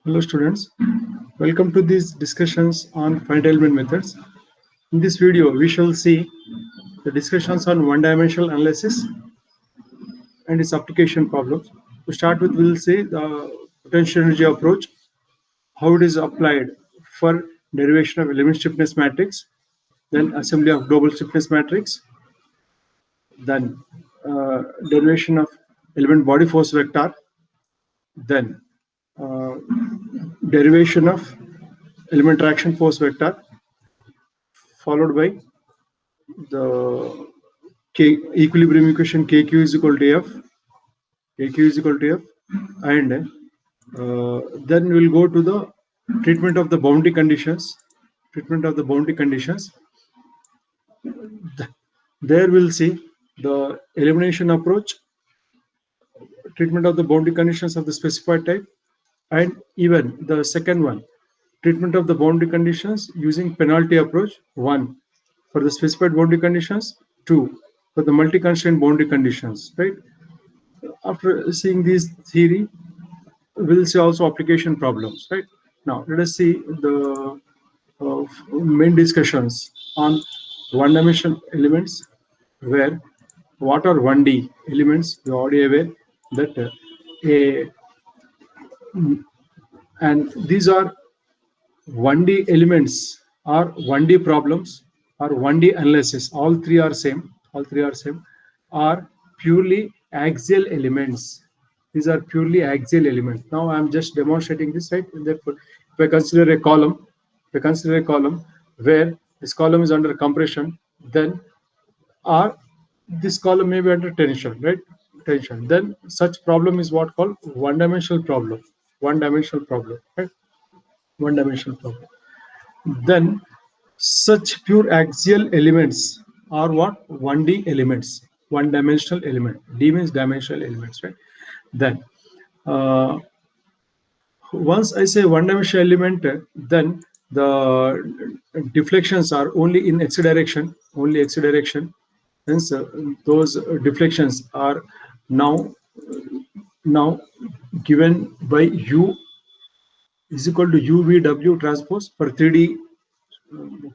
Hello students, welcome to these discussions on finite element methods. In this video, we shall see the discussions on one-dimensional analysis and its application problems. To start with, we will see the potential energy approach, how it is applied for derivation of element stiffness matrix, then assembly of global stiffness matrix, then derivation of element body force vector, then uh, derivation of element traction force vector, followed by the equilibrium equation kq is equal to f, and then we'll go to the treatment of the boundary conditions. There we'll see the elimination approach, treatment of the boundary conditions of the specified type, and even the second one, treatment of the boundary conditions using penalty approach, 1 for the specified boundary conditions, 2 for the multi-constraint boundary conditions, right? After seeing this theory, we'll see also application problems, right? Now let us see the main discussions on one-dimensional elements, where what are 1D elements? You are already aware that and these are 1D elements or 1D problems or 1D analysis. All three are same. Are purely axial elements. These are purely axial elements. Now I am just demonstrating this, right? Therefore, if I consider a column, where this column is under compression, then or this column may be under tension, right? Then such problem is what called one-dimensional problem. Right? One-dimensional problem. Then such pure axial elements are what? 1D elements, one-dimensional element. D means dimensional elements, right? Then once I say one-dimensional element, then the deflections are only in x direction, Hence, those deflections are now given by u is equal to UVW transpose for 3D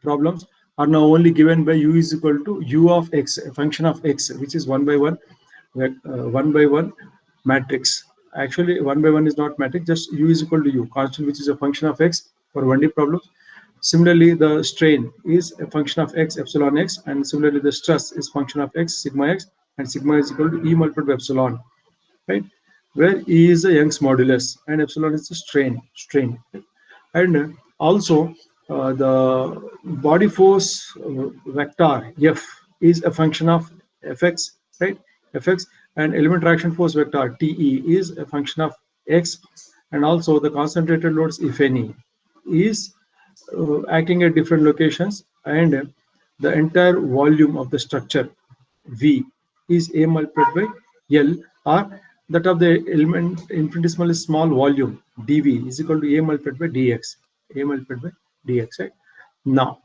problems, are now only given by u is equal to u of x, a function of x, which is 1 by 1 matrix. Actually 1 by 1 is not matrix, just u is equal to u, constant, which is a function of x for 1D problems. Similarly, the strain is a function of x, epsilon x, and similarly the stress is function of x, sigma x, and sigma is equal to E multiplied by epsilon, right? Where E is the Young's modulus and epsilon is the strain. And also the body force vector F is a function of Fx, right? Fx, and element traction force vector Te is a function of x, and also the concentrated loads, if any, is acting at different locations, and the entire volume of the structure V is A multiplied by L, or that of the element infinitesimal small volume dV is equal to A multiplied by dx. Right? Now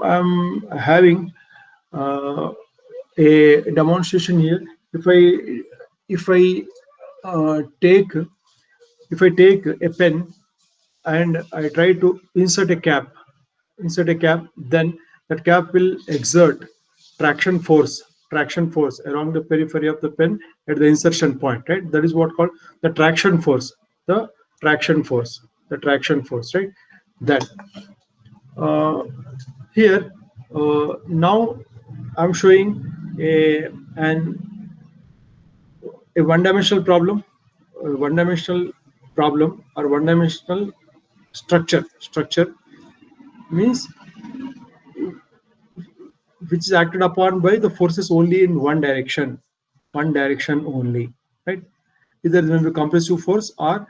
I'm having a demonstration here. If I take a pen and I try to insert a cap, then that cap will exert traction force around the periphery of the pen at the insertion point, right? That is what called the traction force. Right? That here now I'm showing a one-dimensional problem, or one-dimensional structure means which is acted upon by the forces only in one direction only, right? Either there will be compressive force or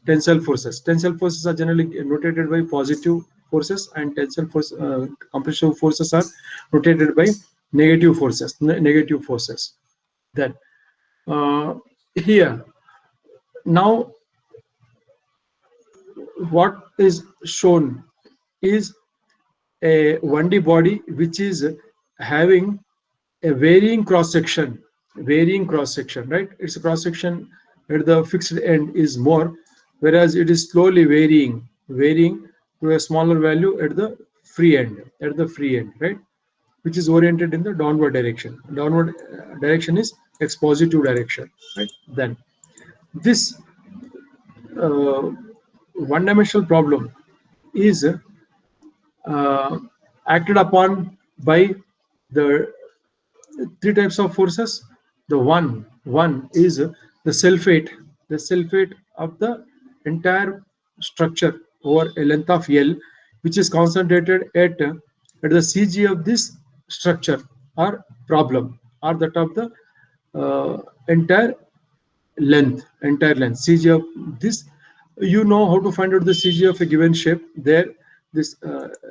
tensile forces. Tensile forces are generally notated by positive forces, and tensile force, compressive forces are notated by negative forces. Then here now what is shown is a 1D body which is having a varying cross section varying cross section, right? Its cross section at the fixed end is more, whereas it is slowly varying to a smaller value at the free end, right? Which is oriented in the downward direction. Downward direction is x positive direction, right? Then this uh, one-dimensional problem is uh, acted upon by the three types of forces. The one is the sulfate of the entire structure over a length of L, which is concentrated at the CG of this structure or problem, or that of the uh, entire entire length CG of this. You know how to find out the CG of a given shape. There, this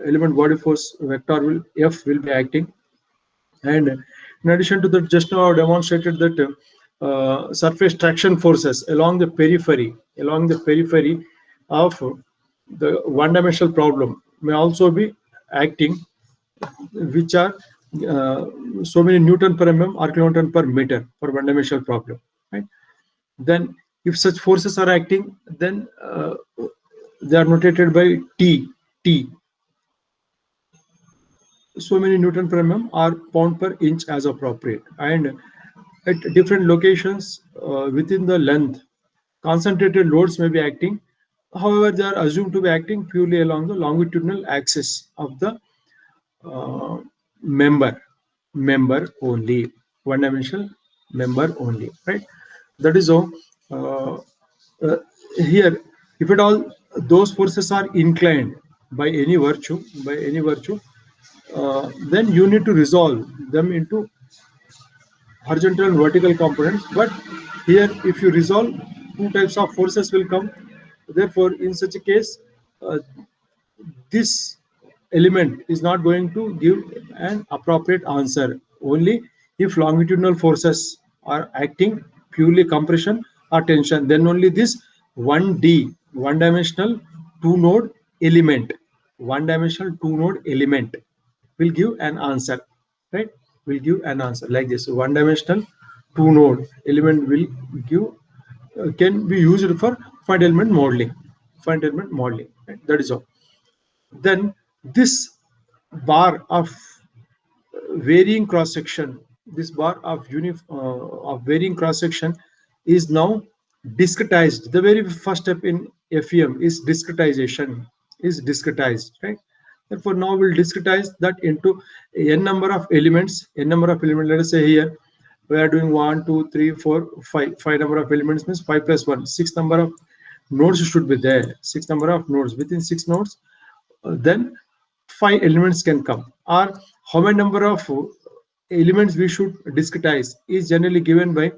element body force vector will F will be acting. And in addition to that, just now I demonstrated that surface traction forces along the periphery of the one-dimensional problem may also be acting, which are so many Newton per mm or kilonewton per meter for one-dimensional problem. Right? Then, if such forces are acting, then they are notated by T. T. So many Newton per mm or pound per inch as appropriate. And at different locations within the length, concentrated loads may be acting. However, they are assumed to be acting purely along the longitudinal axis of the uh, member, only, one-dimensional member only, right? That is how uh, uh, here, if at all those forces are inclined by any virtue, then you need to resolve them into horizontal and vertical components. But here, if you resolve, two types of forces will come. Therefore, in such a case, uh, this element is not going to give an appropriate answer. Only if longitudinal forces are acting, purely compression or tension, then only this 1D, one-dimensional two-node element, will give an answer, right? Will give an answer like this. One-dimensional two-node element will give can be used for finite element modeling. Right? That is all. Then this bar of varying cross section, of varying cross section is now discretized. The very first step in FEM is discretization, right? Therefore, now we'll discretize that into n number of elements. Let us say here we are doing 1, 2, 3, 4, 5. 5 number of elements means 5 plus 1. 6 number of nodes should be there. 6 number of nodes. Within 6 nodes, then 5 elements can come. Or how many number of elements we should discretize is generally given by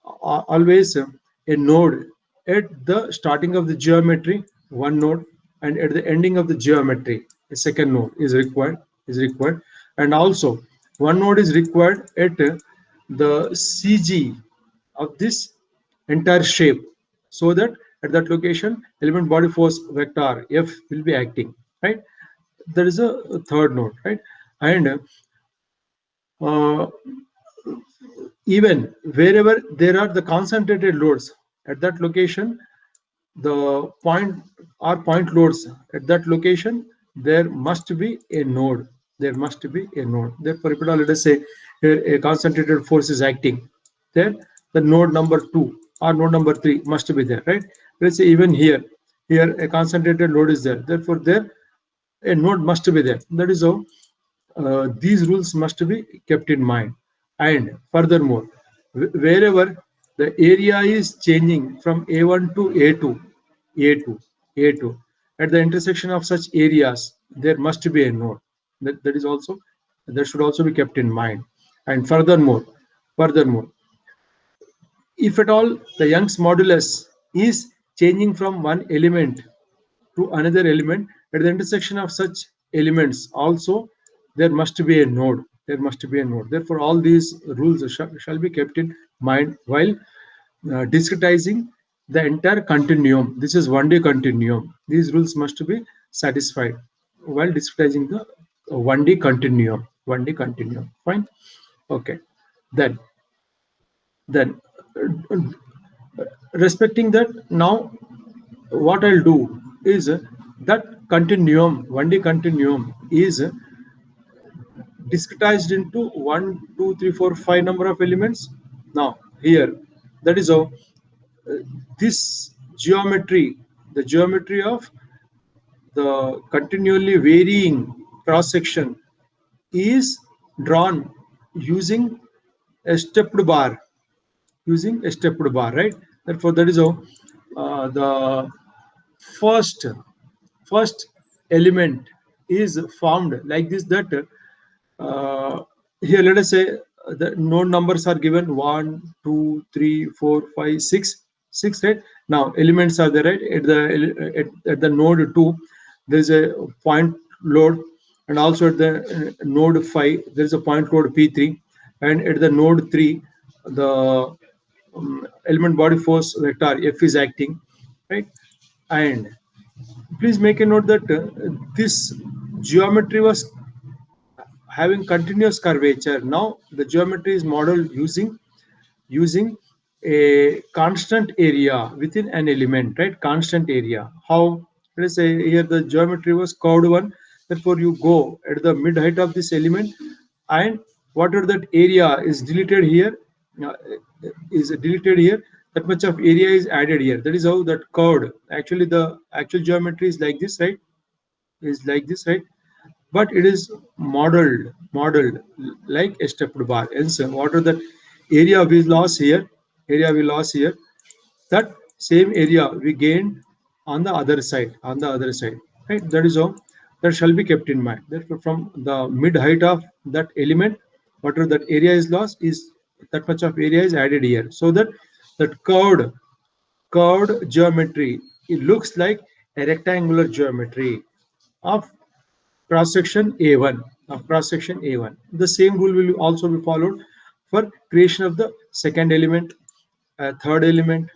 always a node at the starting of the geometry, one node, and at the ending of the geometry, a second node is required. And also one node is required at the CG of this entire shape, so that at that location element body force vector F will be acting, right? There is a third node, right? And uh, even wherever there are the concentrated loads at that location, the point loads at that location, there must be a node. Therefore, if at all, let us say a concentrated force is acting, there the node number 2 or node number 3 must be there, right? Let's say even here a concentrated load is there. Therefore, there a node must be there. That is how these rules must be kept in mind. And furthermore, wherever the area is changing from A1 to A2, A2, A2, at the intersection of such areas, there must be a node. That should also be kept in mind. And furthermore, if at all the Young's modulus is changing from one element to another element, at the intersection of such elements also there must be a node. Therefore, all these rules shall be kept in mind while discretizing the entire continuum. This is 1D continuum. These rules must be satisfied while discretizing the 1D continuum. Fine. Okay. Then Then respecting that, now what I'll do is that continuum, 1D continuum is discretized into 1, 2, 3, 4, 5 number of elements. Now here, that is how this geometry, the geometry of the continually varying cross section is drawn using a stepped bar, right? Therefore, that is how the first first element is formed like this. That here, let us say the node numbers are given 1, 2, 3, 4, 5, 6, 6, right? Now elements are there, right? At the node 2, there is a point load, and also at the node 5, there is a point load P3, and at the node 3, the element body force vector F is acting, right? And please make a note that this geometry was having continuous curvature. Now the geometry is modeled using a constant area within an element, right? Constant area. How? Let us say here the geometry was curved one. Therefore, you go at the mid height of this element, and whatever that area is deleted here, uh, that much of area is added here. That is how that curved. Actually, the actual geometry is like this, right? Is like this, right? But it is modeled like a stepped bar. Hence, what are the area we lost here? That same area we gained on the other side, right? That is how that shall be kept in mind. Therefore, from the mid height of that element, whatever that area is lost, is that much of area is added here, so that that curved geometry, it looks like a rectangular geometry of cross section A1. The same rule will also be followed for creation of the second element, third element,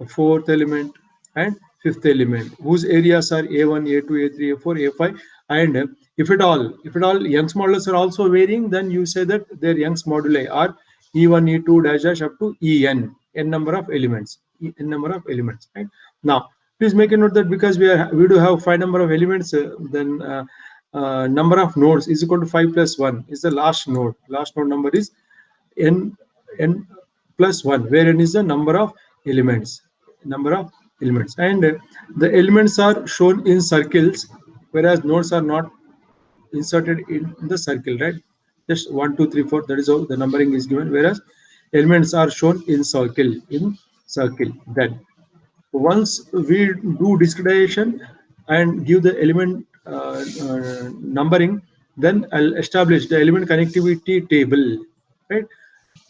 fourth element, and fifth element, whose areas are A1, A2, A3, A4, A5. And if at all Young's modulus are also varying, then you say that their Young's moduli are E1, E2 dash dash up to n number of elements, right? Now please make a note that because we do have 5 number of elements, then number of nodes is equal to 5 plus 1 is the last node. Last node number is n plus 1, where n is the number of elements. And the elements are shown in circles, whereas nodes are not inserted in the circle, right? Just 1, 2, 3, 4. That is how the numbering is given, whereas elements are shown in circle. Then once we do discretization and give the element numbering, then I'll establish the element connectivity table, right?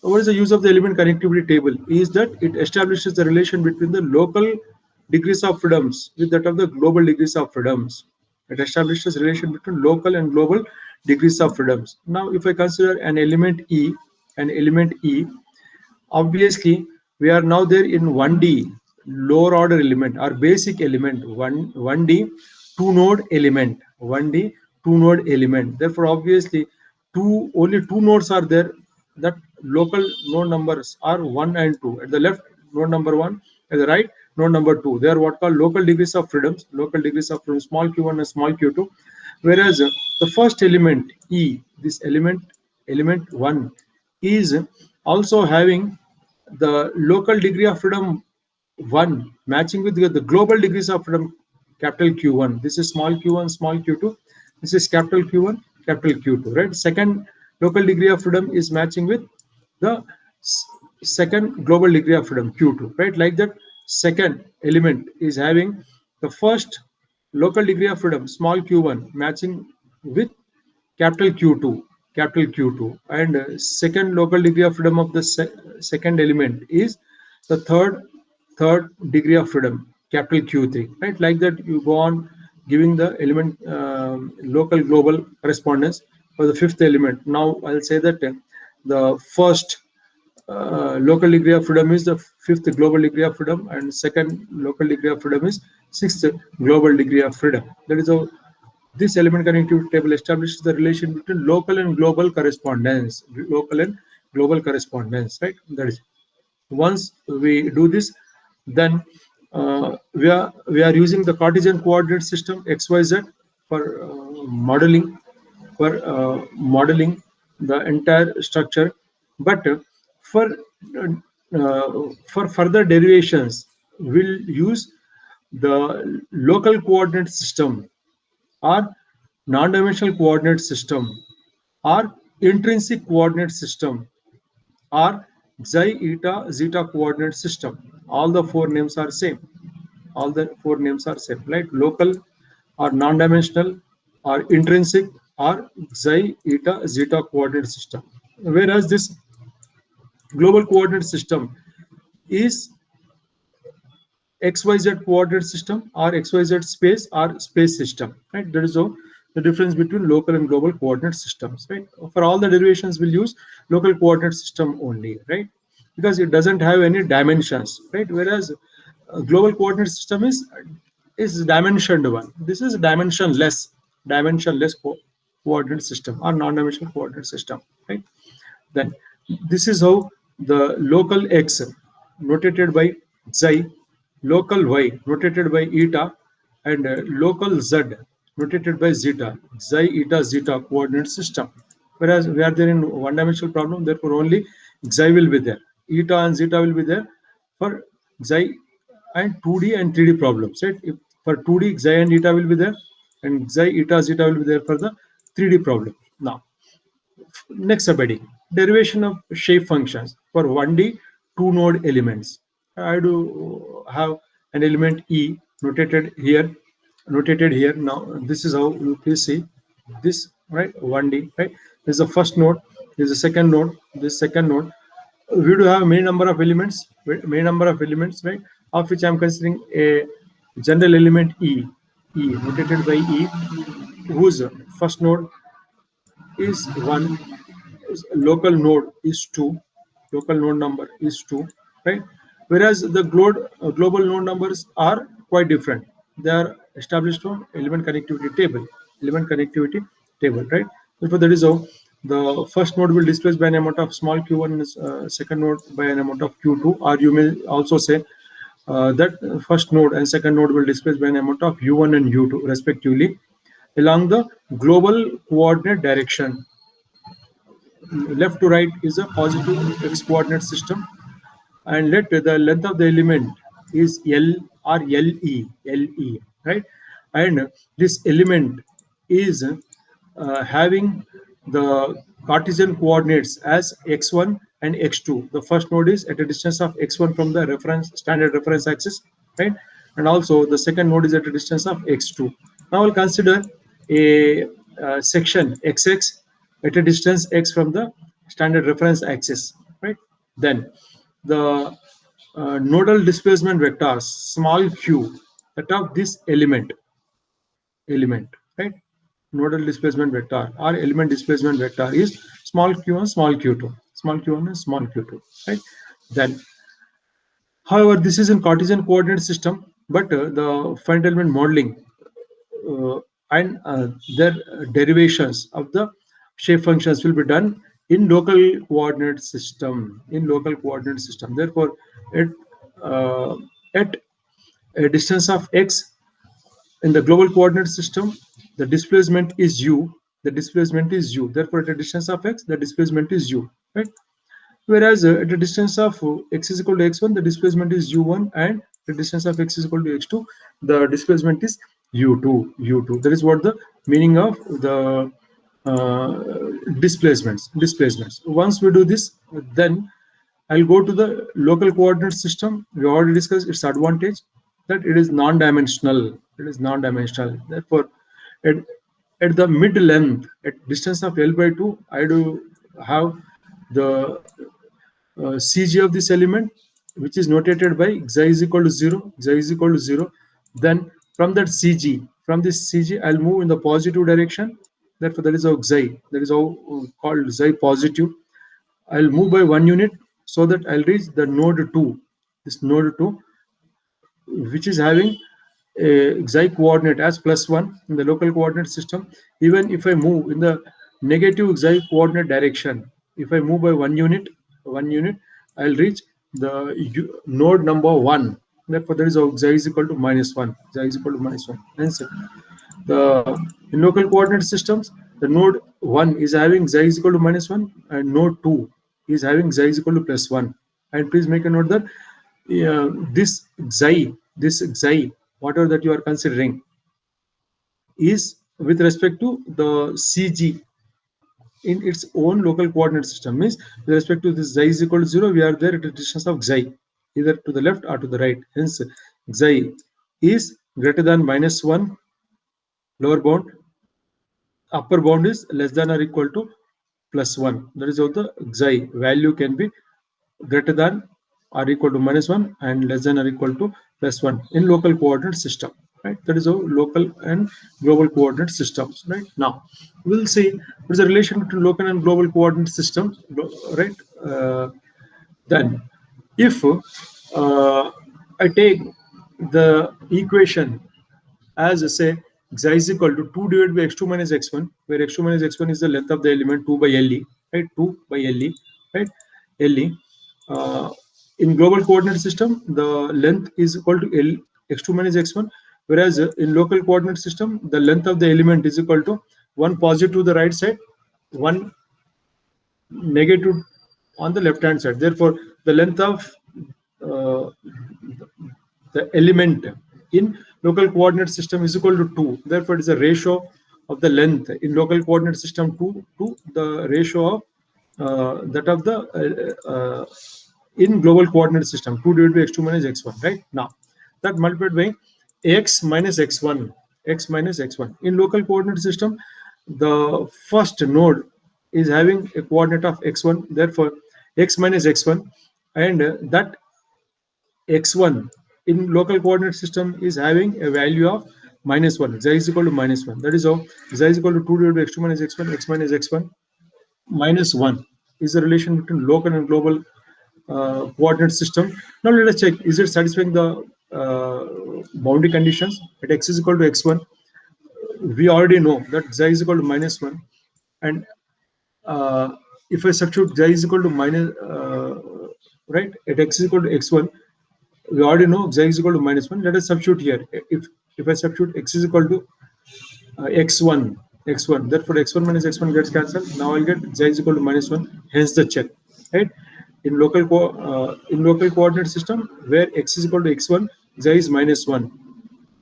What is the use of the element connectivity table? Is that it establishes the relation between the local degrees of freedoms with that of the global degrees of freedoms. It establishes relation between local and global degrees of freedoms. Now, if I consider an element E, obviously we are now there in 1D lower order element or basic element, 1D two node element. Therefore, obviously only two nodes are there. That local node numbers are 1 and 2. At the left, node number 1; at the right, node number 2. They are what called local degrees of freedom, small q1 and small q2. Whereas the first element E, this element 1, is also having the local degree of freedom 1 matching with the global degrees of freedom capital Q1. This is small q1, small q2. This is capital Q1, capital Q2, right? Second local degree of freedom is matching with the second global degree of freedom Q2, right? Like that, second element is having the first local degree of freedom small q1 matching with capital Q2, and second local degree of freedom of the second element is the third degree of freedom capital Q3, right? Like that, you go on giving the element local global correspondence for the fifth element. Now I'll say that the first local degree of freedom is the fifth global degree of freedom, and second local degree of freedom is sixth global degree of freedom. That is how this element connectivity table establishes the relation between local and global correspondence, right? That is. Once we do this, then we are using the Cartesian coordinate system XYZ for modeling the entire structure. But for for further derivations, we'll use the local coordinate system or non-dimensional coordinate system or intrinsic coordinate system or xi eta zeta coordinate system. All the four names are same. All the four names are same, right? Local or non-dimensional or intrinsic or xi eta zeta coordinate system. Whereas this global coordinate system is XYZ coordinate system or XYZ space or space system, right? That is how the difference between local and global coordinate systems, right? For all the derivations, we'll use local coordinate system only, right? Because it doesn't have any dimensions, right? Whereas global coordinate system is dimensioned one. This is dimensionless coordinate system or non-dimensional coordinate system, right? Then this is how the local x notated by xi, local y notated by eta, and local z notated by zeta, xi eta zeta coordinate system. Whereas we are there in one-dimensional problem, therefore only xi will be there, eta and zeta will be there for xi and 2D and 3D problems, right? If for 2D, xi and eta will be there, and xi eta zeta will be there for the 3D problem. Now, next subheading, derivation of shape functions for 1D two node elements. I do have an element E notated here. Now this is how you please see this, right? 1D, right? This is the first node, this is the second node, this second node. We do have many number of elements, right? Of which I am considering a general element E notated by E, whose first node is 1, local node is 2, local node number is 2, right? Whereas the global node numbers are quite different. They are established from element connectivity table, right? Therefore that is how the first node will displace by an amount of small q1 and second node by an amount of q2, or you may also say that first node and second node will displace by an amount of u1 and u2 respectively along the global coordinate direction. Left to right is a positive x coordinate system, and let the length of the element is L or LE, right? And this element is having the Cartesian coordinates as x1 and x2. The first node is at a distance of x1 from the standard reference axis, right? And also the second node is at a distance of x2. Now we'll consider a section XX at a distance x from the standard reference axis, right? Then the nodal displacement vectors small q that of this element, right? Nodal displacement vector or element displacement vector is small q1, small q2, small q1 and small q2, right? Then, however, this is in Cartesian coordinate system, but the finite element modeling uh, and their derivations of the shape functions will be done in local coordinate system. Therefore, at uh, at a distance of x in the global coordinate system, the displacement is u. Therefore, at a distance of x, the displacement is u, right? Whereas at a distance of x is equal to x1, the displacement is u1, and the distance of x is equal to x2, the displacement is u2. That is what the meaning of the displacements. Once we do this, then I'll go to the local coordinate system. We already discussed its advantage, that it is non-dimensional. Therefore, at, at the mid length, at distance of L by 2, I do have the CG of this element, which is notated by xi is equal to 0. Then from this CG, I'll move in the positive direction. Therefore, that is how called xi positive. I'll move by 1 unit so that I'll reach the node 2. This node 2, which is having a xi coordinate as +1 in the local coordinate system. Even if I move in the negative xi coordinate direction, if I move by 1 unit, I'll reach the node number 1. Therefore, there is xi is equal to -1. Xi is equal to -1. Hence, in local coordinate systems, the node 1 is having xi is equal to -1, and node 2 is having xi is equal to +1. And please make a note that this xi, whatever that you are considering, is with respect to the CG in its own local coordinate system. Means with respect to this xi is equal to 0, we are there at a distance of xi, either to the left or to the right. Hence, xi is greater than -1 lower bound, upper bound is less than or equal to +1. That is how the xi value can be greater than or equal to -1 and less than or equal to +1 in local coordinate system. Right? That is how local and global coordinate systems. Right? Now, we'll see what is the relation between local and global coordinate systems. Right? Then, if I take the equation as say xi is equal to 2 divided by x2 minus x1, where x2 minus x1 is the length of the element 2 by Le, right? 2 by Le, right? Le. In global coordinate system, the length is equal to x2 minus x1, whereas in local coordinate system, the length of the element is equal to 1 positive to the right side, 1 negative on the left hand side. Therefore, the length of the element in local coordinate system is equal to 2. Therefore, it is a ratio of the length in local coordinate system 2 to the ratio of that of the in global coordinate system 2 divided by x2 minus x1. Right now, that multiplied by x minus x1, x minus x1 in local coordinate system, the first node is having a coordinate of x1. Therefore, x minus x1, and that x1 in local coordinate system is having a value of -1. Xi is equal to -1. That is how xi is equal to 2 divided by x2 minus x1, x minus x1 -1 is the relation between local and global coordinate system. Now let us check, is it satisfying the boundary conditions at x is equal to x1? We already know that xi is equal to -1, and if I substitute xi is equal to right, at x is equal to x1, we already know xi is equal to -1. Let us substitute here. If I substitute x is equal to x1, therefore x1 minus x1 gets cancelled. Now I'll get xi is equal to -1. Hence the check. Right? In local coordinate system, where x is equal to x1, xi is -1.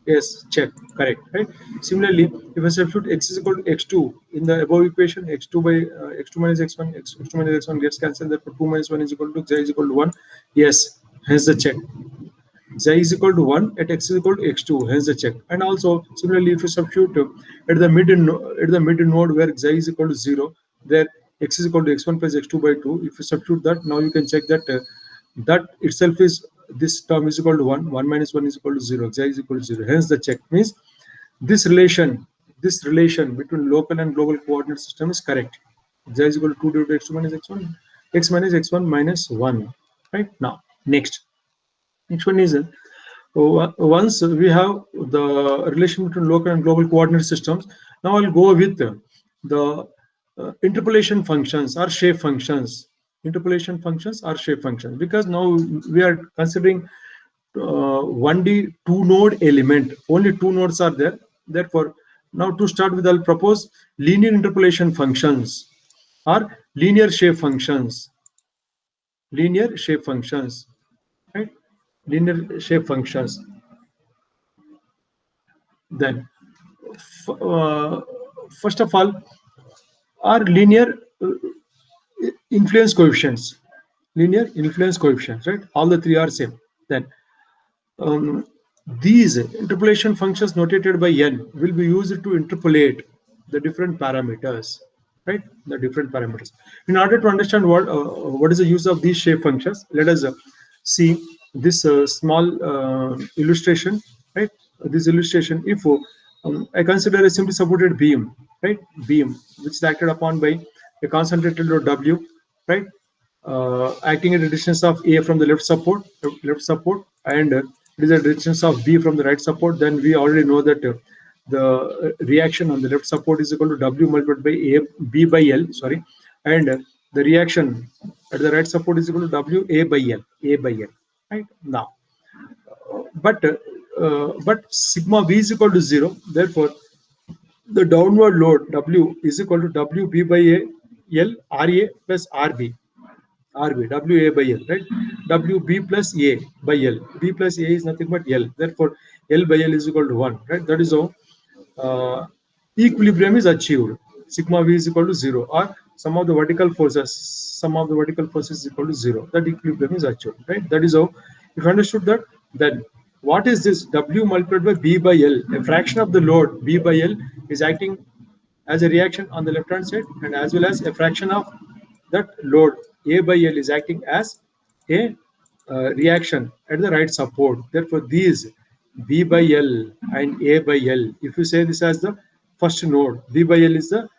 Yes, check, correct. Right? Similarly, if I substitute x is equal to x2 in the above equation, x2 by x2 minus x1, x2 minus x1 gets cancelled. Therefore, 2 minus 1 is equal to xi is equal to 1. Yes, hence the check. Xi is equal to 1 at x is equal to x2, hence the check. And also similarly, if you substitute at the mid node where xi is equal to 0, there x is equal to x1 plus x2 by 2. If you substitute that, now you can check that that itself is, this term is equal to 1, 1 minus 1 is equal to 0, xi is equal to 0. Hence the check. Means this relation between local and global coordinate system is correct. Xi is equal to 2 divided by x2 minus x1, x minus x1 minus 1. Right? Now, next one is once we have the relation between local and global coordinate systems, now I'll go with the interpolation functions or shape functions. Interpolation functions or shape functions, because now we are considering 1D 2-node element. Only 2 nodes are there. Therefore, now to start with, I'll propose linear interpolation functions or linear shape functions. Linear shape functions. Right? Linear shape functions. Then, first of all, are linear influence coefficients. Linear influence coefficients, right? All the three are same. Then, these interpolation functions notated by n will be used to interpolate the different parameters, right? The different parameters. In order to understand what is the use of these shape functions, let us see this small illustration, right? This illustration, if I consider a simply supported beam, right? Beam which is acted upon by a concentrated load W, right? Acting at a distance of A from the left support, and it is a distance of B from the right support. Then we already know that the reaction on the left support is equal to W multiplied by B by L, sorry, and the reaction at the right support is equal to W A by L, A by L, right? Now, but sigma V is equal to 0. Therefore, the downward load W is equal to WB by L RA plus RB. RB, WA by L, right? WB plus A by L. B plus A is nothing but L. Therefore, L by L is equal to 1, right? That is how equilibrium is achieved. Sigma V is equal to 0, or some of the vertical forces is equal to 0. That equilibrium is achieved, right? That is how, if you understood that, then what is this? W multiplied by B by L, a fraction of the load B by L is acting as a reaction on the left hand side, and as well as a fraction of that load A by L is acting as a reaction at the right support. Therefore, these B by L and A by L, if you say this as the first node, B by L is the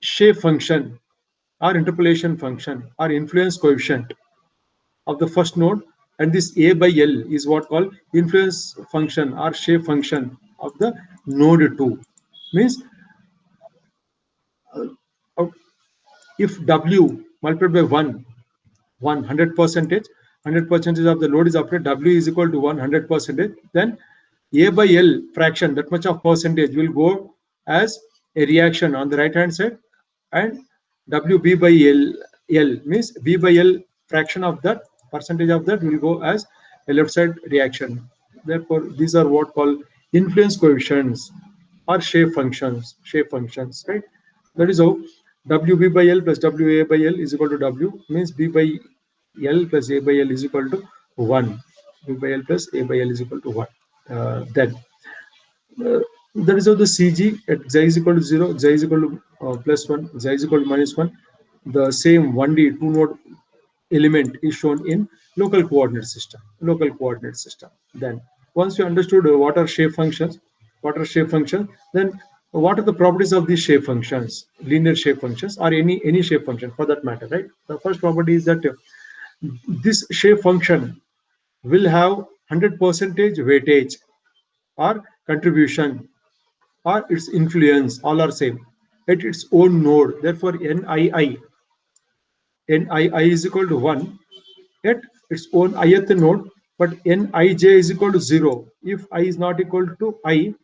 shape function or interpolation function or influence coefficient of the first node, and this A by L is what called influence function or shape function of the node 2. Means uh, if W multiplied by 100 percentage, 100 percentage of the load is applied, W is equal to 100 percentage, then A by L fraction, that much of percentage will go as a reaction on the right hand side, and WB by L means B by L fraction of that percentage of that will go as a left side reaction. Therefore, these are what called influence coefficients or shape functions, right? That is how WB by L plus WA by L is equal to W, means B by L plus A by L is equal to 1. B by L plus A by L is equal to 1. Then that is how the CG at Z is equal to 0, Z is equal to plus 1, Z is equal to minus 1. The same 1D, two node element is shown in local coordinate system. Then once you understood what are shape functions, then what are the properties of these shape functions, linear shape functions, or any shape function for that matter, right? The first property is that this shape function will have 100% weightage or contribution or its influence, all are same at its own node. Therefore, NII is equal to 1 at its own ith node, but Nij is equal to 0 if I is not equal to I,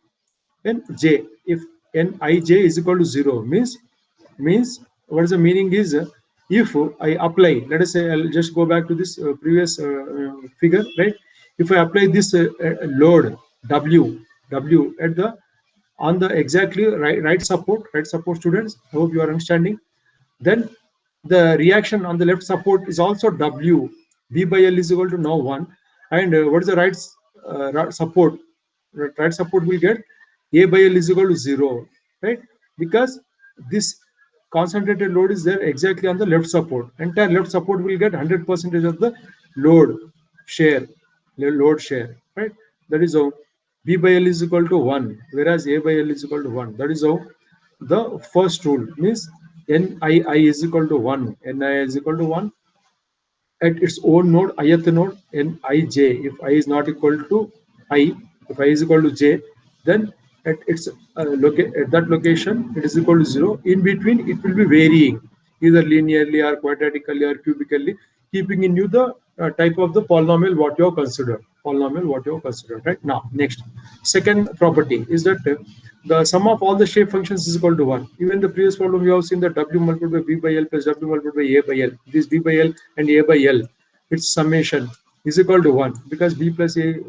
then j. If Nij is equal to 0 means what is the meaning is, if I apply, let us say, I'll just go back to this previous figure, right? If I apply this load W at the on the exactly right support students, I hope you are understanding. Then the reaction on the left support is also W. V by L is equal to now 1. And what is the right support? Right support will get A by L is equal to 0, right? Because this concentrated load is there exactly on the left support. Entire left support will get 100% of the load share, right? That is how B by L is equal to 1, whereas A by L is equal to 1. That is how the first rule means NII is equal to 1. NII is equal to 1 at its own node, ith node, Nij. If I is not equal to I, if I is equal to j, then at its at that location it is equal to 0. In between, it will be varying either linearly or quadratically or cubically, keeping in you the type of the polynomial what you have considered. Right now, next second property is that the sum of all the shape functions is equal to 1. Even the previous problem we have seen that W multiplied by B by L plus W multiplied by A by L. This B by L and A by L, its summation is equal to 1 because B plus A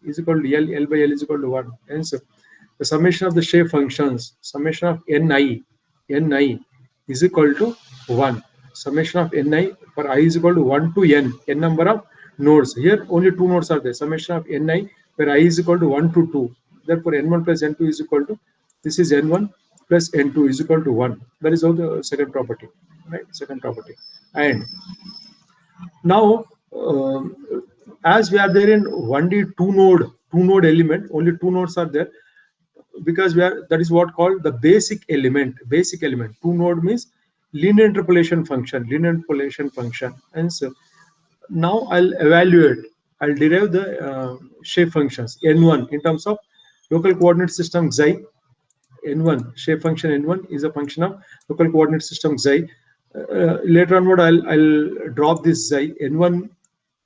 is equal to L, L by L is equal to 1. Hence, the summation of the shape functions, summation of Ni is equal to 1. Summation of Ni for I is equal to 1 to n number of nodes. Here only two nodes are there. Summation of Ni where I is equal to 1 to 2. Therefore, N1 plus N2 is equal to, this is N1 plus N2 is equal to 1. That is how the second property, right? Second property. And now, as we are there in 1D two node element, only two nodes are there, because we are, that is what called the basic element. Two node means linear interpolation function. And so now I'll derive the shape functions N1 in terms of local coordinate system Xi. N1 shape function N1 is a function of local coordinate system Xi. Later onward, I'll drop this xi n1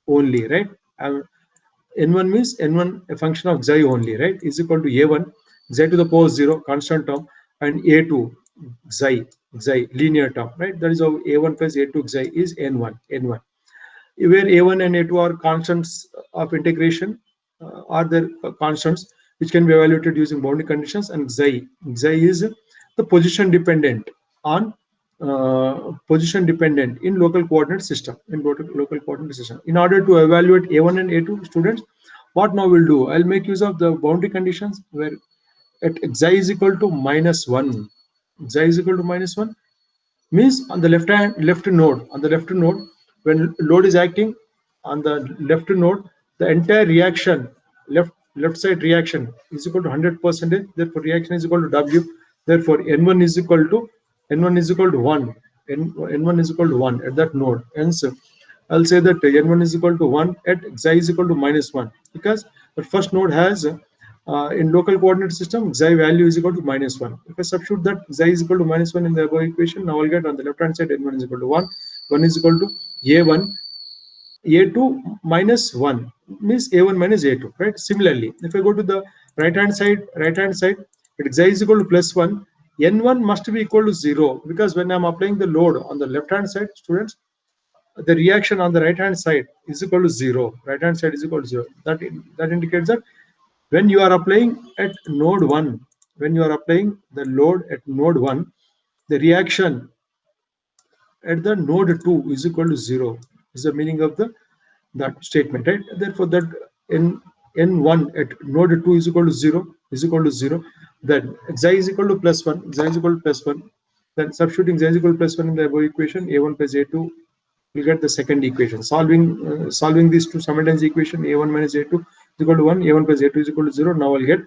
only, right? N1 means N1 a function of xi only, right? Is equal to A1 xi to the power 0 constant term and A2 xi linear term, right? That is how A1 plus A2 xi is N1, where A1 and A2 are constants of integration, are the constants which can be evaluated using boundary conditions, and xi is the position dependent on position dependent in local coordinate system, local coordinate system. In order to evaluate A1 and A2 students, what now we'll do, I'll make use of the boundary conditions where at xi is equal to -1, xi is equal to -1 means on the left node, when load is acting on the left node, the entire reaction, left side reaction is equal to 100%. Therefore reaction is equal to w. Therefore n1 is equal to 1, n1 is equal to 1 at that node. Hence I'll say that n1 is equal to 1 at xi is equal to -1, because the first node has in local coordinate system xi value is equal to -1. If I substitute that xi is equal to -1 in the above equation, now I'll get on the left hand side n1 is equal to 1, 1 is equal to a1, a2 minus 1 means a1 minus a2, right? Similarly, if I go to the right hand side, if xi is equal to +1, n1 must be equal to 0, because when I'm applying the load on the left hand side, students, the reaction on the right hand side is equal to 0. Right hand side is equal to 0. That indicates that when you are applying at node 1, when you are applying the load at node 1, the reaction at the node 2 is equal to 0 is the meaning of the that statement, right? Therefore that n1 at node 2 is equal to 0, then xi is equal to +1, then substituting xi is equal to +1 in the above equation, a1 plus a2, we get the second equation. Solving these two simultaneous equation, a1 minus a2 is equal to 1, a1 plus a2 is equal to 0. Now I'll get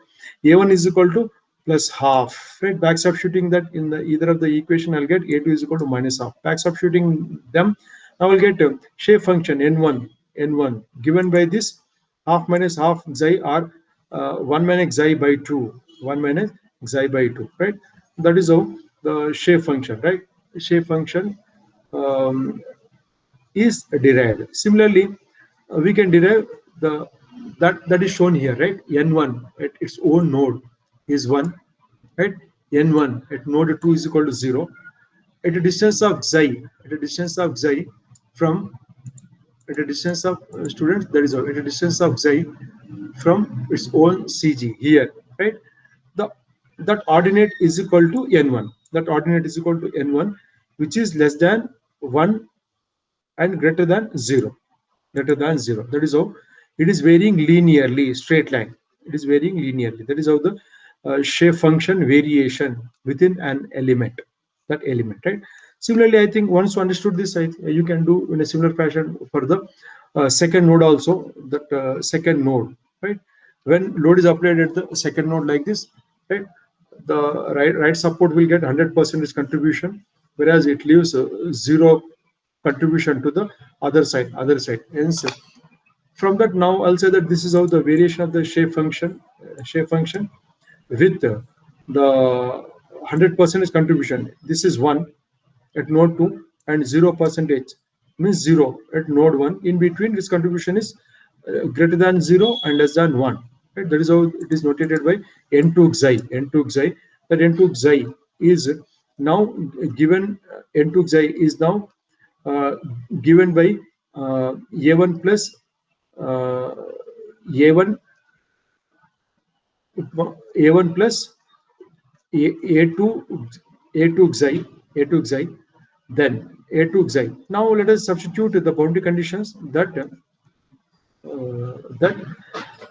a1 is equal to plus half, right? Back substituting that in the either of the equation, I'll get a2 is equal to minus half. Back substituting them, now I'll get shape function n1 given by this half minus half xi or 1 minus xi by 2, right? That is how the shape function, right? Shape function is derived. Similarly, we can derive the that is shown here, right? N1 at its own node is 1, right? N1 at node 2 is equal to 0. At a distance of xi, from at a distance of students, that is all, at a distance of xi from its own CG here, right? The that ordinate is equal to n1. That ordinate is equal to n1, which is less than 1 and greater than 0. That is how it is varying linearly, straight line. It is varying linearly. That is how the shape function variation within an element, right? Similarly, I think once you understood this, you can do in a similar fashion for the second node also. That second node, right? When load is applied at the second node like this, right? The right support will get 100% contribution, whereas it leaves 0 contribution to the other side. Hence, from that, now I'll say that this is how the variation of the shape function with the 100% is contribution. This is 1 at node 2 and 0% means 0 at node 1. In between, this contribution is greater than 0 and less than 1. Right? That is how it is notated by n2 xi. That n2 xi is now given. N2 xi is now given by a1 plus a1 plus a2 xi, then a2 xi. Now let us substitute the boundary conditions that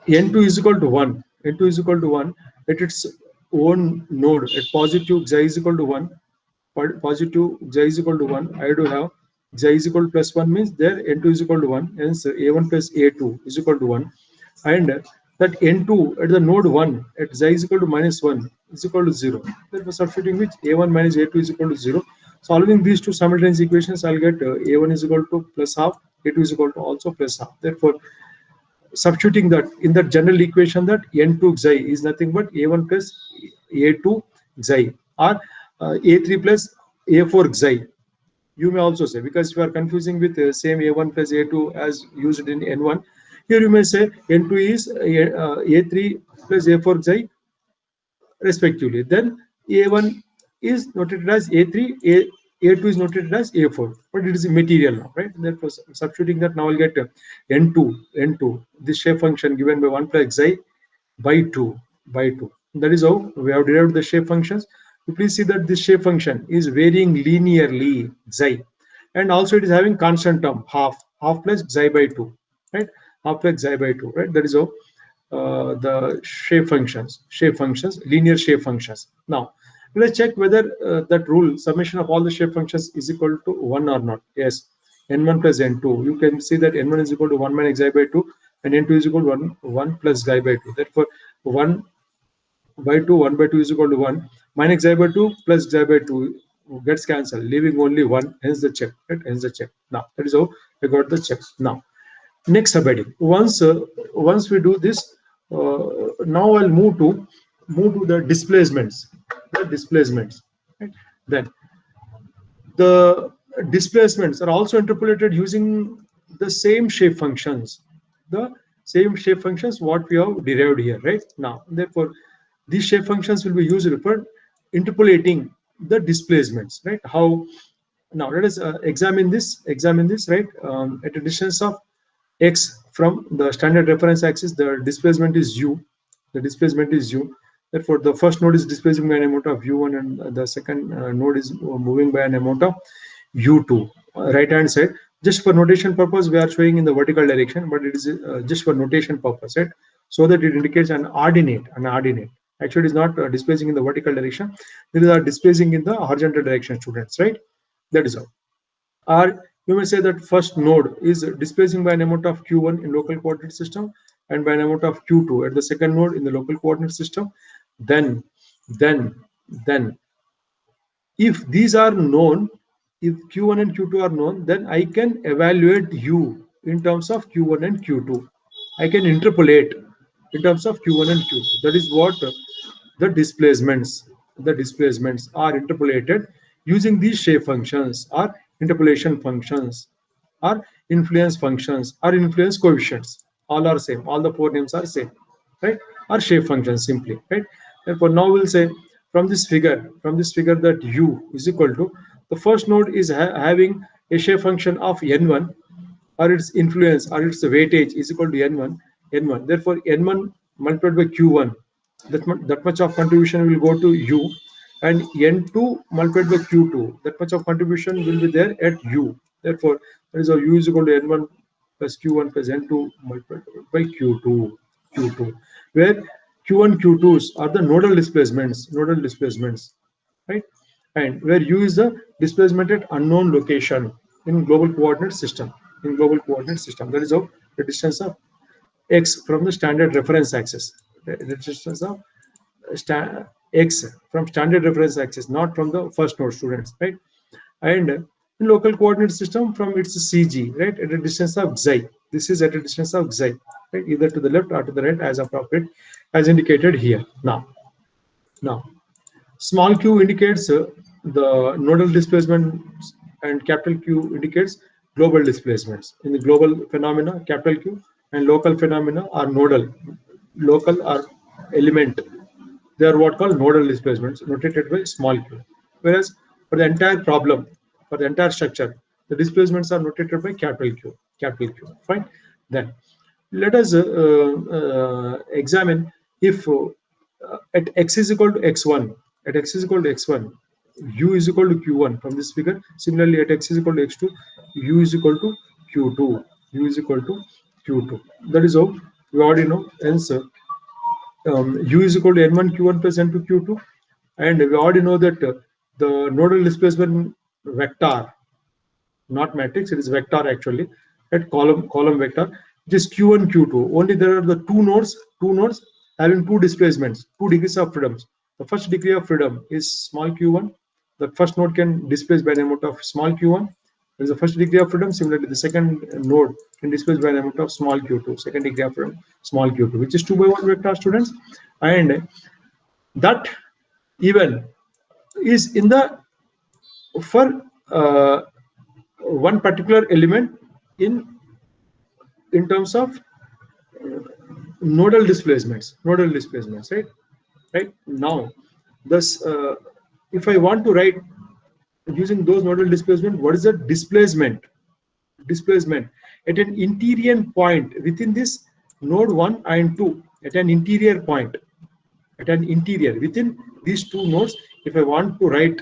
n2 is equal to 1. N2 is equal to 1 at its own node at positive xi is equal to 1. Positive xi is equal to 1. I do have xi is equal to plus 1 means there n2 is equal to 1. Hence a1 plus a2 is equal to 1. And that n2 at the node 1 at xi is equal to minus 1 is equal to 0. Therefore, substituting which a1 minus a2 is equal to 0. Solving these two simultaneous equations, I'll get a1 is equal to plus half, a2 is equal to also plus half. Therefore, substituting that in that general equation, that n2 xi is nothing but a1 plus a2 xi or a3 plus a4 xi. You may also say, because if you are confusing with same A1 plus A2 as used in N1, here you may say N2 is A3 plus A4 xi respectively. Then A1 is noted as A3, A2 is noted as A4, but it is material now, right? Therefore, substituting that, now I'll get N2, this shape function given by 1 plus xi by 2, That is how we have derived the shape functions. You please see that this shape function is varying linearly xi, and also it is having constant term half plus xi by 2, right? Half plus xi by 2, right? That is how the shape functions, linear shape functions. Now, let's check whether that rule summation of all the shape functions is equal to 1 or not. Yes, n1 plus n2. You can see that n1 is equal to 1 minus xi by 2, and n2 is equal to 1 plus xi by 2. Therefore, 1 by 2, 1 by 2 is equal to 1. Minus xi by 2 plus xi by 2 gets cancelled, leaving only 1. Hence the check. Right? Hence the check. Now, that is how we got the check. Now, next subheading. Once we do this, now I'll move to the displacements. Right? Then the displacements are also interpolated using the same shape functions. The same shape functions what we have derived here, right? Now, therefore, these shape functions will be used for interpolating the displacements, right? How? Now let us examine this, right? At a distance of x from the standard reference axis, the displacement is u. Therefore, the first node is displacing by an amount of u1, and the second node is moving by an amount of u2. Right hand side, just for notation purpose, we are showing in the vertical direction, but it is just for notation purpose, right? So that it indicates an ordinate. Actually, it is not displacing in the vertical direction. These are displacing in the horizontal direction, students, right? That is how. Or you may say that first node is displacing by an amount of q1 in local coordinate system and by an amount of q2 at the second node in the local coordinate system. Then if these are known, if q1 and q2 are known, then I can evaluate u in terms of q1 and q2. I can interpolate in terms of q1 and q2. That is what the displacements are interpolated using these shape functions, or interpolation functions, or influence functions, or influence coefficients. All are same. All the four names are same, right? Or shape functions simply, right? Therefore, now we'll say from this figure that u is equal to, the first node is having a shape function of n1, or its influence or its weightage is equal to n1. Therefore, n1 multiplied by q1, that much of contribution will go to u, and n2 multiplied by q2, that much of contribution will be there at u. Therefore, that is how u is equal to n1 plus q1 plus n2 multiplied by q2, where q1 q2s are the nodal displacements, right? And where u is the displacement at unknown location in global coordinate system. That is how the distance of x from the standard reference axis. The distance of x from standard reference axis, not from the first node, students, right? And in local coordinate system from its CG, right, at a distance of xi. This is at a distance of xi, right, either to the left or to the right as appropriate, as indicated here. Now, small q indicates the nodal displacement, and capital Q indicates global displacements. In the global phenomena, capital Q, and local phenomena are nodal. Local are element. They are what called nodal displacements, notated by small q. Whereas for the entire problem, for the entire structure, the displacements are notated by capital Q. Fine. Then let us examine if at x is equal to x1, u is equal to q1 from this figure. Similarly, at x is equal to x2, u is equal to q2. That is how we already know. Hence, u is equal to n1 q1 plus n2 q2, and we already know that the nodal displacement vector, not matrix, it is vector actually, at column vector, it is q1 q2. Only there are the two nodes having two displacements, 2 degrees of freedom. The first degree of freedom is small q1. The first node can displace by an amount of small q1. There is the first degree of freedom. Similarly, the second node can displace by an amount of small q2, second degree of freedom, small q2, which is 2 by 1 vector, students. And that even is in the, for one particular element in terms of nodal displacements, right now. Thus, if I want to write using those nodal displacement, what is the displacement at an interior point within this node 1 and 2, at an interior point, within these two nodes. If I want to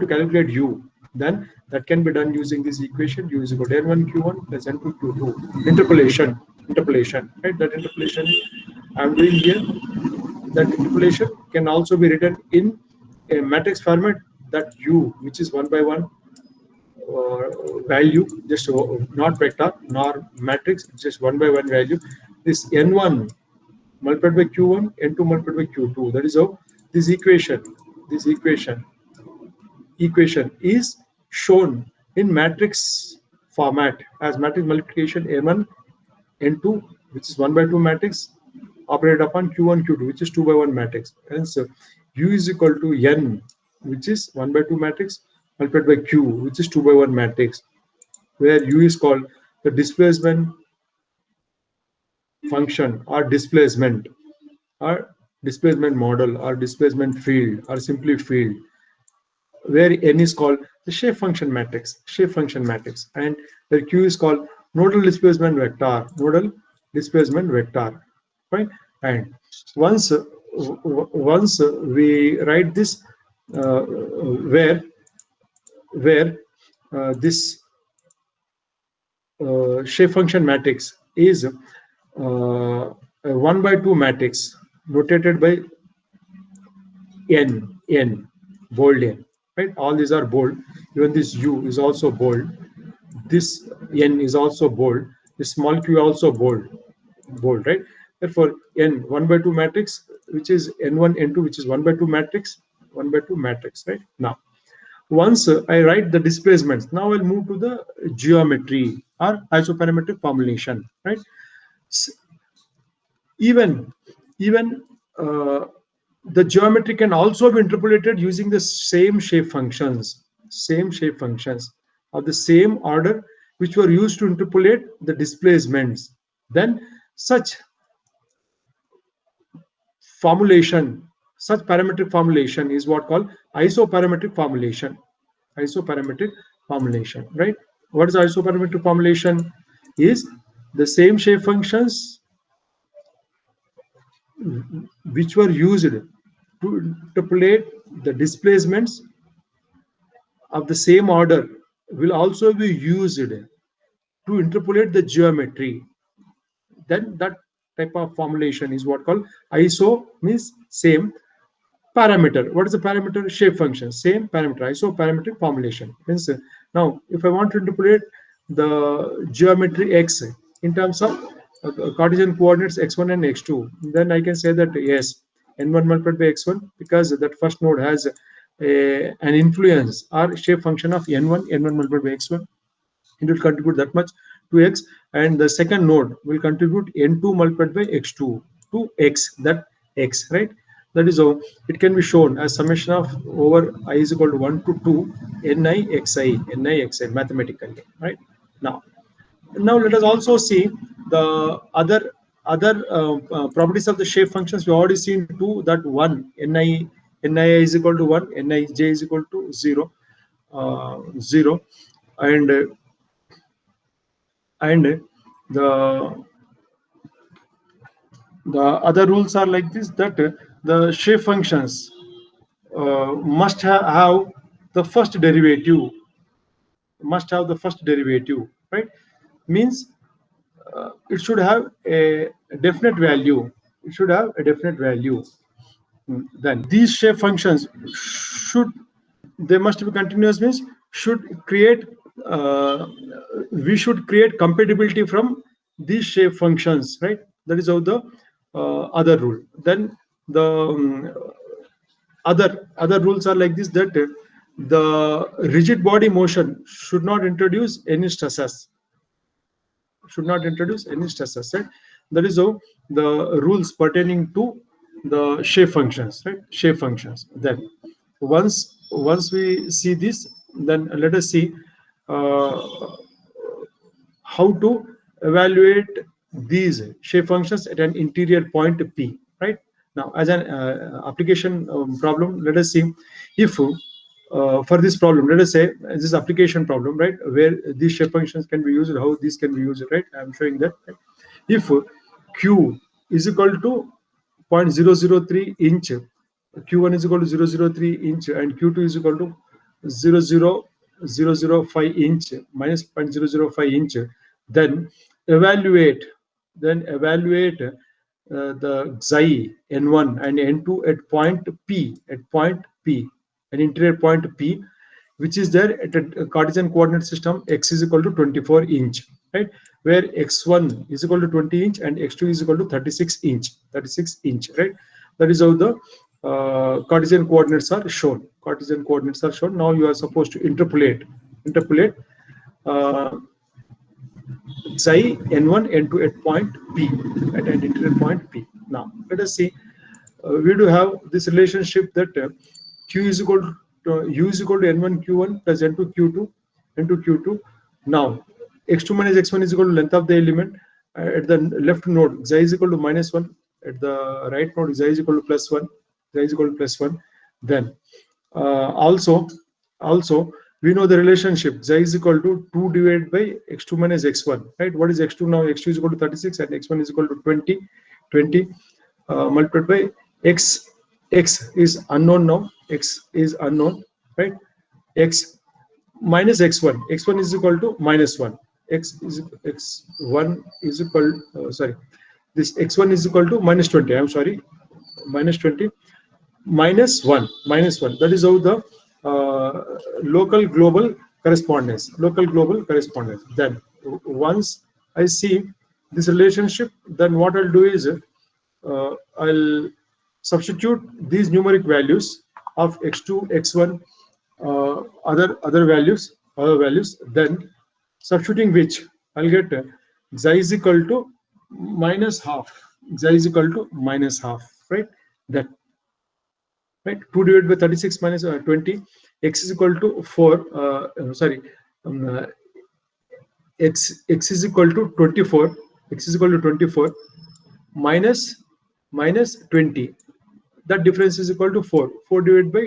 calculate u, then that can be done using this equation: u is equal to n1 q1 plus n2 q2. Interpolation, right? That interpolation I'm doing here. That interpolation can also be written in a matrix format, that u, which is 1 by 1 value, just not vector nor matrix, just 1 by 1 value. This n1 multiplied by q1, n2 multiplied by q2. That is how this equation is shown in matrix format as matrix multiplication n1 n2, which is 1 by 2 matrix, operated upon q1 q2, which is 2 by 1 matrix. And so u is equal to n, which is 1 by 2 matrix, multiplied by q, which is 2 by 1 matrix, where u is called the displacement function, or displacement model, or displacement field, or simply field, where n is called the shape function matrix, and the q is called nodal displacement vector, right? And once we write this, where this shape function matrix is a 1 by 2 matrix notated by n, bold n, right? All these are bold. Even this u is also bold. This n is also bold. This small q also bold, right? Therefore, n 1 by 2 matrix, which is n1 n2, which is 1 by 2 matrix, right? Now, once I write the displacements, now I'll move to the geometry or isoparametric formulation, right? Even the geometry can also be interpolated using the same shape functions of the same order which were used to interpolate the displacements. Then such parametric formulation is what called isoparametric formulation. Right? What is isoparametric formulation? Is the same shape functions which were used to interpolate the displacements of the same order will also be used to interpolate the geometry. Then that type of formulation is what called iso, means same parameter. What is the parameter? Shape function, same parameter, isoparametric formulation. Means now if I want to interpolate the geometry x in terms of Cartesian coordinates x1 and x2, then I can say that yes, n1 multiplied by x1, because that first node has an influence or shape function of n1 multiplied by x1. It will contribute that much to x, and the second node will contribute n2 multiplied by x2 to x, that x, right? That is how it can be shown as summation of over I is equal to 1 to 2 ni xi mathematically, right? Now let us also see the other properties of the shape functions. We already seen two, that one ni is equal to 1, nij is equal to 0, and the other rules are like this, that the shape functions must have the first derivative, right? Means it should have a definite value. Then these shape functions they must be continuous, means we should create compatibility from these shape functions, right? That is how the other rule. Then the other rules are like this, that the rigid body motion should not introduce any stresses, right? That is how the rules pertaining to the shape functions, right? Then once we see this, then let us see how to evaluate these shape functions at an interior point P, right? Now, as an application problem, let us see if for this problem, let us say this application problem, right, where these shape functions can be used, how these can be used, right? I'm showing that. Right? If Q is equal to 0.003 inch, Q1 is equal to 0.003 inch, and Q2 is equal to 0.005 inch minus 0.005 inch, then evaluate the xi n1 and n2 at point P, an interior point P, which is there at a Cartesian coordinate system x is equal to 24 inch, right? Where x1 is equal to 20 inch and x2 is equal to 36 inch, right? That is how the Cartesian coordinates are shown. Now you are supposed to interpolate uh, xi n1 n2 at point P, at an interior point P. Now let us see. We do have this relationship that q is equal to u is equal to n1 q1 plus n2 q2. Now x2 minus x1 is equal to length of the element. At the left node, xi is equal to -1. At the right node, xi is equal to +1. Then also we know the relationship xi is equal to 2 divided by x2 minus x1, right? What is x2 now? X2 is equal to 36 and x1 is equal to 20 multiplied by x is unknown now. X is unknown, right? X minus x1 is equal to -1. X1 is equal this x1 is equal to -20. I'm sorry, -20 -1. That is how the local global correspondence. Then once I see this relationship, then what I'll do is I'll substitute these numeric values of x2, x1, other values, then substituting which I'll get xi is equal to -half, right? That, right? 2 divided by 36 minus 20, x is equal to 4, x is equal to 24, minus 20. That difference is equal to 4. 4 divided by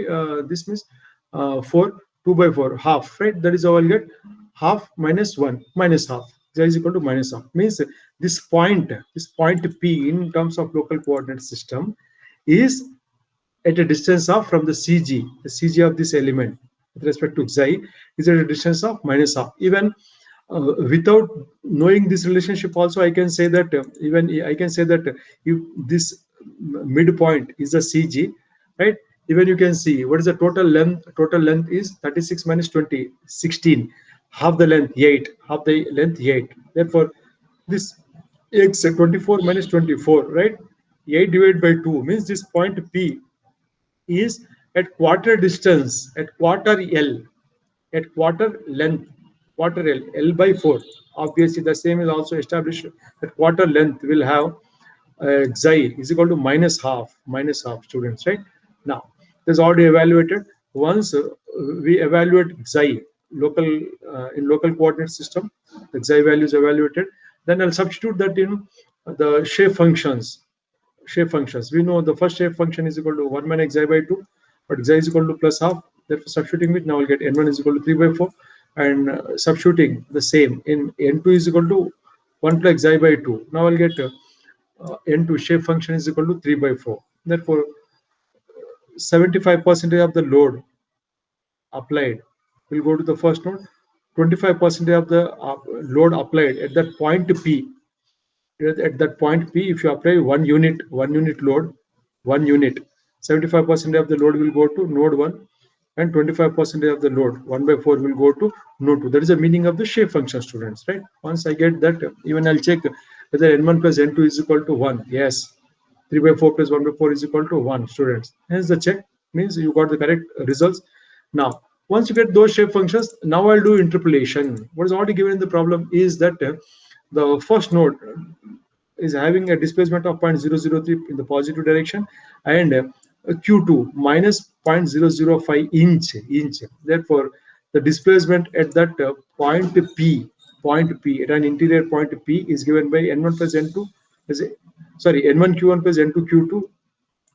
this means 4, 2 by 4, half, right? That is how I'll get half minus 1 minus half. Z is equal to minus half. Means this point P in terms of local coordinate system is at a distance of from the CG of this element with respect to xi is at a distance of minus half. Even without knowing this relationship, also I can say that if this midpoint is a CG, right? Even you can see what is the total length. Total length is 36 minus 20, 16. Half the length 8. Therefore, this x 24 minus 24, right? 8 divided by 2 means this point P is at quarter distance, at quarter L, at quarter length, L by 4. Obviously, the same is also established that quarter length will have xi is equal to minus half, students, right? Now, this is already evaluated. Once we evaluate xi in local coordinate system, the xi value is evaluated, then I'll substitute that in the shape functions. We know the first shape function is equal to 1 minus xi by 2, but xi is equal to plus half. Therefore, substituting it, now I'll get n1 is equal to 3 by 4, and substituting the same in n2 is equal to 1 plus xi by 2. Now I'll get n2 shape function is equal to 3 by 4. Therefore, 75% of the load applied will go to the first node. 25% of the load applied at that point P. At that point P, if you apply one unit load, 75% of the load will go to node 1, and 25% of the load 1 by 4 will go to node 2. That is the meaning of the shape function, students, right? Once I get that, even I'll check whether n1 plus n2 is equal to 1. Yes, 3 by 4 plus 1 by 4 is equal to 1, students. Hence the check means you got the correct results. Now, once you get those shape functions, now I'll do interpolation. What is already given in the problem is that the first node is having a displacement of 0.003 in the positive direction, and q2 minus 0.005 inch. Therefore, the displacement at that point P at an interior point P is given by N1 plus N2, sorry, N1 Q1 plus N2 Q2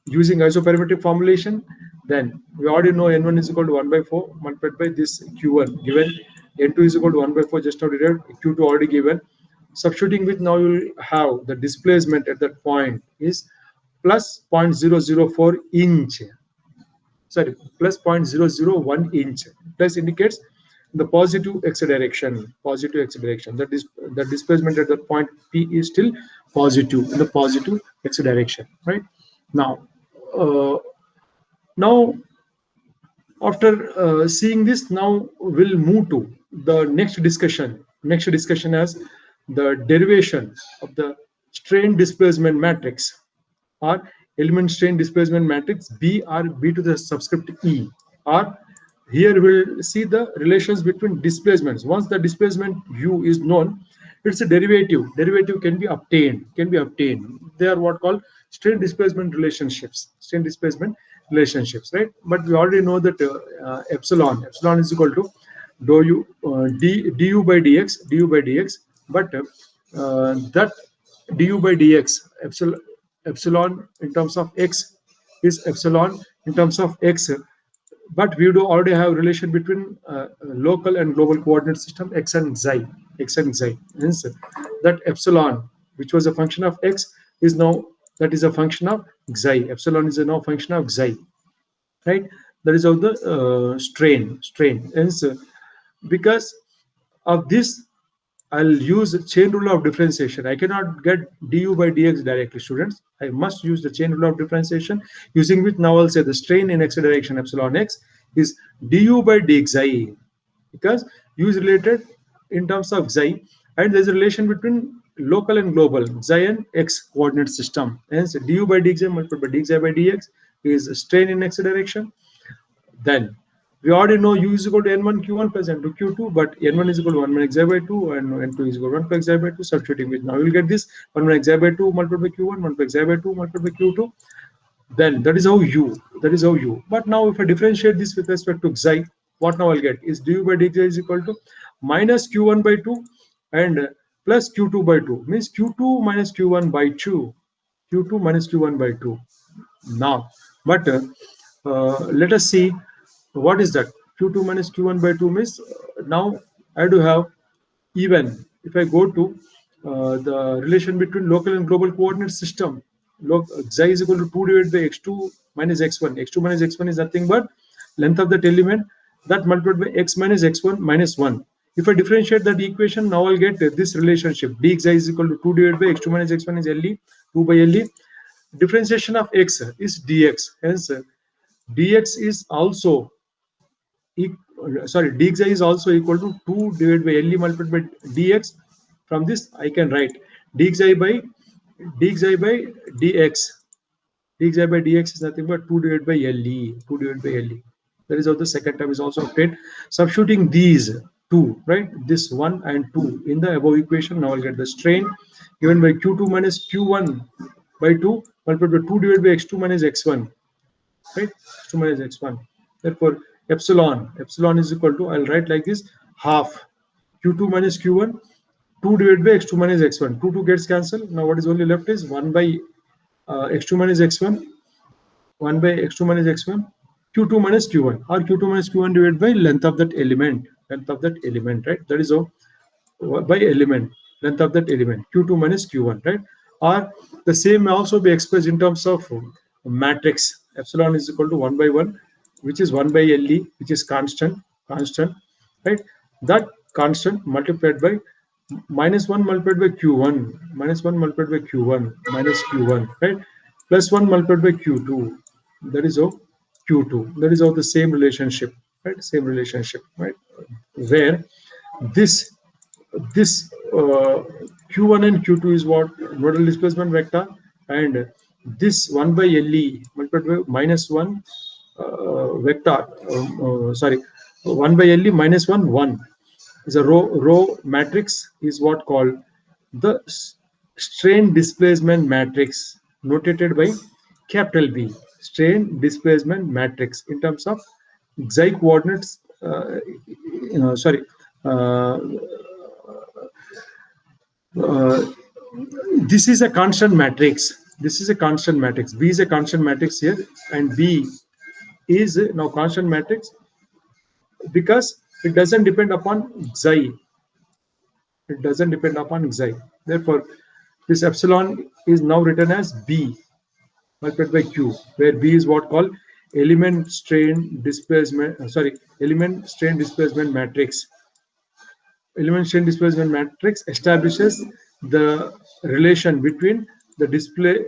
using isoperimetric formulation. Then we already know N1 is equal to 1 by 4 multiplied by this Q1 given, N2 is equal to 1 by 4 just now derived, Q2 already given. Substituting with, now you will have the displacement at that point is plus 0.004 inch, sorry, plus 0.001 inch. Plus indicates the positive x direction, positive x direction. That is, the displacement at that point P is still positive, in the positive x direction, right? Now, now after seeing this, now we'll move to the next discussion. Next discussion as the derivation of the strain displacement matrix, or element strain displacement matrix B, or B to the subscript E, or here we'll see the relations between displacements. Once the displacement U is known, it's a derivative. Derivative can be obtained. They are what called strain displacement relationships. Strain displacement relationships, right? But we already know that epsilon is equal to dou u du by dx. But that du by dx epsilon in terms of x is epsilon in terms of x, but we do already have relation between local and global coordinate system x and xi. Hence that epsilon, which was a function of x, is now, that is a function of xi. Epsilon is now function of xi, right? That is how the strain. Hence, because of this, I'll use the chain rule of differentiation. I cannot get du by dx directly, students. I must use the chain rule of differentiation, using which now I'll say the strain in x direction epsilon x is du by dxi, because u is related in terms of xi, and there's a relation between local and global, xi and x coordinate system. Hence, du by dxi multiplied by dxi by dx is strain in x direction. Then we already know u is equal to n1 q1 plus n2 q2, but n1 is equal to 1 minus xi by 2 and n2 is equal to 1 plus xi by 2. Substituting with, now you will get this 1 minus xi by 2 multiplied by q1, 1 plus xi by 2 multiplied by q2. Then that is how u. But now if I differentiate this with respect to xi, what now I'll get is du by dxi is equal to minus q1 by 2 and plus q2 by 2, means q2 minus q1 by 2. q2 minus q1 by 2. Now, but let us see what is that. Q2 minus q1 by 2 means now I do have, even if I go to the relation between local and global coordinate system, xi is equal to 2 divided by x2 minus x1. x2 minus x1 is nothing but length of that element, that multiplied by x minus x1 minus 1. If I differentiate that equation, now I'll get this relationship. dxi is equal to 2 divided by x2 minus x1 is le, 2 by le. Differentiation of x is dx. Hence, dx is also dxi is also equal to 2 divided by le multiplied by dx. From this I can write dxi by dx. dxi by dx is nothing but 2 divided by le. That is how the second term is also obtained. Substituting these two, right, this 1 and 2 in the above equation, now I'll get the strain given by q2 minus q1 by 2 multiplied by 2 divided by x2 minus x1, right, x2 minus x1. Therefore epsilon is equal to, I'll write like this, half q2 minus q1, 2 divided by x2 minus x1. 2 gets cancelled. Now what is only left is 1 by x2 minus x1, 1 by x2 minus x1, q2 minus q1, or q2 minus q1 divided by length of that element, right? That is how, by element, length of that element, q2 minus q1, right? Or the same may also be expressed in terms of matrix. Epsilon is equal to 1 by 1, which is 1 by le, which is constant, right? That constant multiplied by minus 1 multiplied by q1, minus q1, right? Plus 1 multiplied by q2. That is how q2. That is how the same relationship, right? Where this q1 and q2 is what, nodal displacement vector, and this 1 by le multiplied by minus 1 vector, 1 by le minus 1 is a row matrix, is what called the strain displacement matrix, notated by capital B. Strain displacement matrix in terms of xi coordinates sorry. This is a constant matrix. This is a constant matrix. B is a constant matrix here, and B is now constant matrix because it doesn't depend upon xi. It doesn't depend upon xi. Therefore, this epsilon is now written as B multiplied by Q, where B is what called element strain displacement. Element strain displacement matrix. Element strain displacement matrix establishes the relation between the display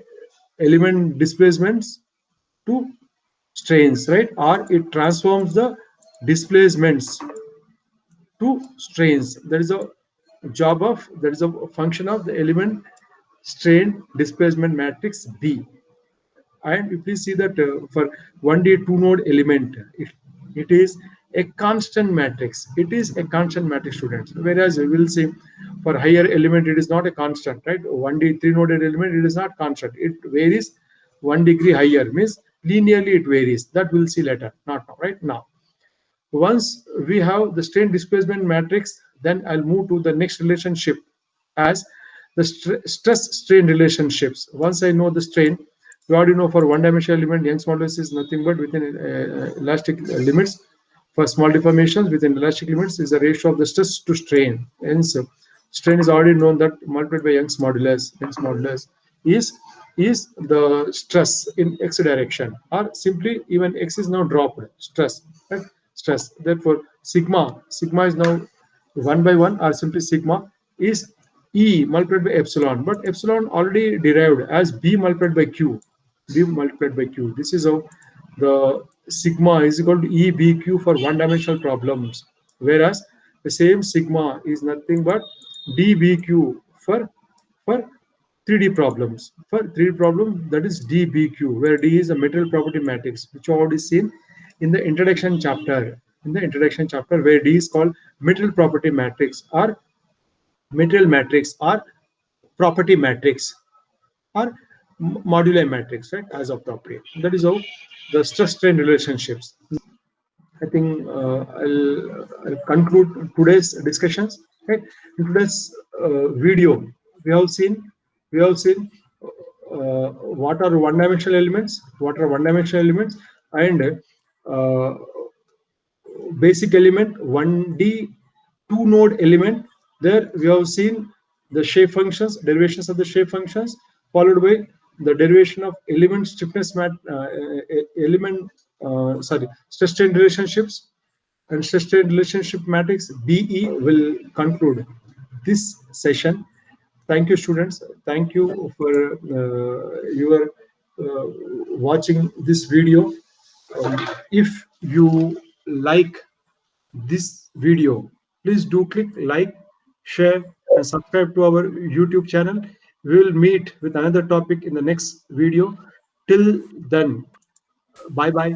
element displacements to strains, right? Or it transforms the displacements to strains. That is a function of the element strain displacement matrix B. And you please see that for 1D 2 node element, it is a constant matrix. It is a constant matrix, students. Whereas we will see for higher element, it is not a constant, right? 1D 3 node element, it is not constant. It varies 1 degree higher, means linearly it varies. That we'll see later, not now, right? Now, once we have the strain displacement matrix, then I'll move to the next relationship as the stress strain relationships. Once I know the strain, you already know for one-dimensional element, Young's modulus is nothing but within elastic limits. For small deformations within elastic limits is the ratio of the stress to strain. Hence, strain is already known that multiplied by Young's modulus. Young's modulus is the stress in x direction, or simply even x is now dropped stress, right? Stress. Therefore, sigma is now 1 by 1, or simply sigma is E multiplied by epsilon, but epsilon already derived as B multiplied by Q. B multiplied by Q. This is how the sigma is equal to EBQ for one-dimensional problems, whereas the same sigma is nothing but DBQ for 3D problems. For 3D problem, that is DBQ, where D is a material property matrix, which you already seen in the introduction chapter. In the introduction chapter, where D is called material property matrix, or material matrix, or property matrix, or moduli matrix, right? As of property. That is how the stress strain relationships. I think I'll conclude today's discussions. Right? In today's video, we have seen what are one-dimensional elements, and basic element 1D 2 node element. There we have seen the shape functions, derivations of the shape functions, followed by the derivation of element stiffness stress strain relationships, and stress strain relationship matrix BE will conclude this session. Thank you, students. Thank you for your watching this video. If you like this video, please do click like, share, and subscribe to our YouTube channel. We will meet with another topic in the next video. Till then, bye bye.